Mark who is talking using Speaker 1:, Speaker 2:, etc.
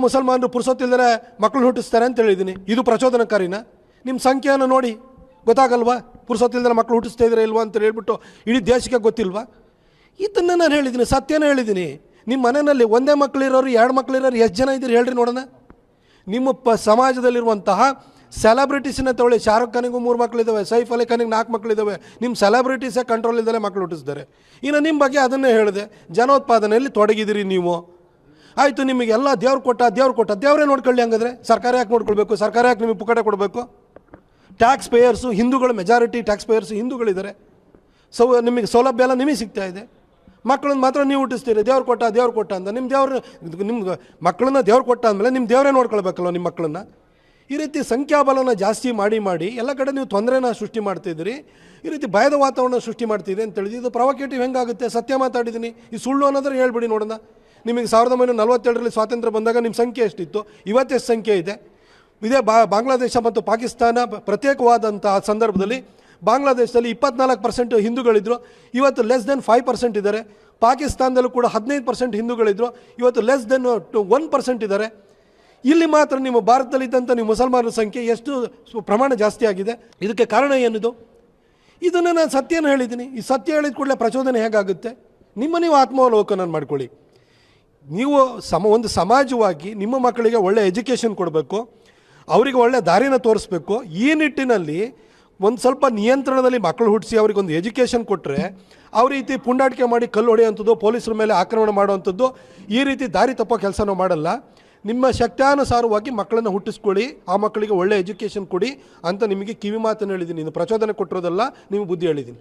Speaker 1: ಮುಸಲ್ಮಾನರು ಪುರುಸೊತ್ತಿಲ್ಲದೆ ಮಕ್ಕಳು ಹುಟ್ಟಿಸ್ತಾರೆ ಅಂತ ಹೇಳಿದ್ದೀನಿ. ಇದು ಪ್ರಚೋದನಕಾರಿನ? ನಿಮ್ಮ ಸಂಖ್ಯೆಯನ್ನು ನೋಡಿ ಗೊತ್ತಾಗಲ್ವಾ? ಪುರುಸೊತ್ತಿಲ್ಲದೆ ಮಕ್ಕಳು ಹುಟ್ಟಿಸ್ತಾ ಇದ್ರೆ ಇಲ್ವಾ ಅಂತ ಹೇಳ್ಬಿಟ್ಟು ಇಡೀ ದೇಶಕ್ಕೆ ಗೊತ್ತಿಲ್ವಾ? ಇದನ್ನು ನಾನು ಹೇಳಿದ್ದೀನಿ, ಸತ್ಯನೇ ಹೇಳಿದ್ದೀನಿ. ನಿಮ್ಮ ಮನೆಯಲ್ಲಿ ಒಂದೇ ಮಕ್ಕಳಿರೋರು, ಎರಡು ಮಕ್ಕಳಿರೋರು ಎಷ್ಟು ಜನ ಇದ್ದೀರಿ ಹೇಳ್ರಿ ನೋಡೋಣ. ನಿಮ್ಮ ಸಮಾಜದಲ್ಲಿರುವಂತಹ ಸೆಲೆಬ್ರಿಟೀಸನ್ನ ತಗೊಳ್ಳಿ. ಶಾರುಖ್ ಖಾನಿಗೂ 3 ಮಕ್ಕಳಿದ್ದಾವೆ, ಸೈಫ್ ಅಲಿ ಖಾನಿಗೆ 4 ಮಕ್ಕಳಿದ್ದಾವೆ. ನಿಮ್ಮ ಸೆಲೆಬ್ರಿಟೀಸೇ ಕಂಟ್ರೋಲ್ ಇಲ್ಲದೆ ಮಕ್ಕಳು ಹುಟ್ಟಿಸ್ತಾರೆ. ಇನ್ನು ನಿಮ್ಮ ಬಗ್ಗೆ ಅದನ್ನೇ ಹೇಳಿದೆ, ಜನೋತ್ಪಾದನೆಯಲ್ಲಿ ತೊಡಗಿದ್ದೀರಿ ನೀವು. ಆಯಿತು, ನಿಮಗೆಲ್ಲ ದೇವ್ರು ಕೊಟ್ಟ ದೇವರೇ ನೋಡ್ಕೊಳ್ಳಿ. ಹಂಗಾದ್ರೆ ಸರ್ಕಾರ ಯಾಕೆ ನೋಡ್ಕೊಳ್ಬೇಕು? ಸರ್ಕಾರ ಯಾಕೆ ನಿಮಗೆ ಪುಕ್ಕಟೆ ಕೊಡಬೇಕು? ಟ್ಯಾಕ್ಸ್ ಪೇಯರ್ಸು ಹಿಂದೂಗಳು, ಮೆಜಾರಿಟಿ ಟ್ಯಾಕ್ಸ್ ಪೇಯರ್ಸು ಹಿಂದೂಗಳಿದ್ದಾರೆ. ನಿಮಗೆ ಸೌಲಭ್ಯ ಎಲ್ಲ ನಿಮಗೆ ಸಿಗ್ತಾ ಇದೆ. ಮಕ್ಕಳನ್ನ ಮಾತ್ರ ನೀವು ಹುಟ್ಟಿಸ್ತೀರಿ, ದೇವ್ರು ಕೊಟ್ಟ ಅಂತ. ನಿಮ್ಗೆ ಮಕ್ಕಳನ್ನ ದೇವ್ರು ಕೊಟ್ಟ ಅಂದಮೇಲೆ ನಿಮ್ಮ ದೇವರೇ ನೋಡ್ಕೊಳ್ಬೇಕಲ್ವ ನಿಮ್ಮ ಮಕ್ಕಳನ್ನ. ಈ ರೀತಿ ಸಂಖ್ಯಾಬಲನ ಜಾಸ್ತಿ ಮಾಡಿ ಎಲ್ಲ ಕಡೆ ನೀವು ತೊಂದರೆನ ಸೃಷ್ಟಿ ಮಾಡ್ತಿದ್ದೀರಿ. ಈ ರೀತಿ ಭಯದ ವಾತಾವರಣ ಸೃಷ್ಟಿ ಮಾಡ್ತಿದೆ ಅಂತ ಹೇಳಿದ್ರೆ ಇದು ಪ್ರೊವೊಕೇಟಿವ್ ಹೆಂಗಾಗುತ್ತೆ? ಸತ್ಯ ಮಾತಾಡಿದ್ದೀನಿ, ಈ ಸುಳ್ಳು ಅನ್ನೋದ್ರೆ ಹೇಳ್ಬಿಡಿ ನೋಡೋಣ. ನಿಮಗೆ 1947ರಲ್ಲಿ ಸ್ವಾತಂತ್ರ್ಯ ಬಂದಾಗ ನಿಮ್ಮ ಸಂಖ್ಯೆ ಎಷ್ಟಿತ್ತು, ಇವತ್ತೆಷ್ಟು ಸಂಖ್ಯೆ ಇದೆ? ಇದೇ ಬಾಂಗ್ಲಾದೇಶ ಮತ್ತು ಪಾಕಿಸ್ತಾನ ಪ್ರತ್ಯೇಕವಾದಂತಹ ಸಂದರ್ಭದಲ್ಲಿ ಬಾಂಗ್ಲಾದೇಶದಲ್ಲಿ 24% ಹಿಂದೂಗಳಿದ್ದರು, ಇವತ್ತು ಲೆಸ್ ದೆನ್ 5% ಇದ್ದಾರೆ. ಪಾಕಿಸ್ತಾನದಲ್ಲೂ ಕೂಡ 15% ಹಿಂದೂಗಳಿದ್ದರು, ಇವತ್ತು ಲೆಸ್ ದೆನ್ 1% ಇದ್ದಾರೆ. ಇಲ್ಲಿ ಮಾತ್ರ ನಿಮ್ಮ ಭಾರತದಲ್ಲಿದ್ದಂಥ ನೀವು ಮುಸಲ್ಮಾನರ ಸಂಖ್ಯೆ ಎಷ್ಟು ಪ್ರಮಾಣ ಜಾಸ್ತಿ ಆಗಿದೆ. ಇದಕ್ಕೆ ಕಾರಣ ಏನಿದು? ಇದನ್ನು ನಾನು ಸತ್ಯನ ಹೇಳಿದ್ದೀನಿ. ಈ ಸತ್ಯ ಹೇಳಿದ ಕೂಡಲೇ ಪ್ರಚೋದನೆ ಹೇಗಾಗುತ್ತೆ? ನೀವು ಆತ್ಮಾವಲೋಕನ ಮಾಡ್ಕೊಳ್ಳಿ. ನೀವು ಒಂದು ಸಮಾಜವಾಗಿ ನಿಮ್ಮ ಮಕ್ಕಳಿಗೆ ಒಳ್ಳೆ ಎಜುಕೇಷನ್ ಕೊಡಬೇಕು, ಅವರಿಗೆ ಒಳ್ಳೆ ದಾರಿನ ತೋರಿಸ್ಬೇಕು. ಈ ನಿಟ್ಟಿನಲ್ಲಿ ಒಂದು ಸ್ವಲ್ಪ ನಿಯಂತ್ರಣದಲ್ಲಿ ಮಕ್ಕಳು ಹುಟ್ಟಿಸಿ ಅವರಿಗೊಂದು ಎಜುಕೇಷನ್ ಕೊಟ್ಟರೆ ಅವ್ರ ರೀತಿ ಪುಂಡಾಟಿಕೆ ಮಾಡಿ ಕಲ್ಲು ಹೊಡೆಯುವಂಥದ್ದು, ಪೊಲೀಸರ ಮೇಲೆ ಆಕ್ರಮಣ ಮಾಡುವಂಥದ್ದು, ಈ ರೀತಿ ದಾರಿ ತಪ್ಪೋ ಕೆಲಸನೂ ಮಾಡಲ್ಲ. ನಿಮ್ಮ ಶಕ್ತ್ಯಾನುಸಾರವಾಗಿ ಮಕ್ಕಳನ್ನು ಹುಟ್ಟಿಸ್ಕೊಳ್ಳಿ, ಆ ಮಕ್ಕಳಿಗೆ ಒಳ್ಳೆ ಎಜುಕೇಷನ್ ಕೊಡಿ ಅಂತ ನಿಮಗೆ ಕಿವಿ ಮಾತನ್ನು ಹೇಳಿದ್ದೀನಿ. ಇದು ಪ್ರಚೋದನೆ ಕೊಟ್ಟಿರೋದಲ್ಲ, ನೀವು ಬುದ್ಧಿ ಹೇಳಿದ್ದೀನಿ.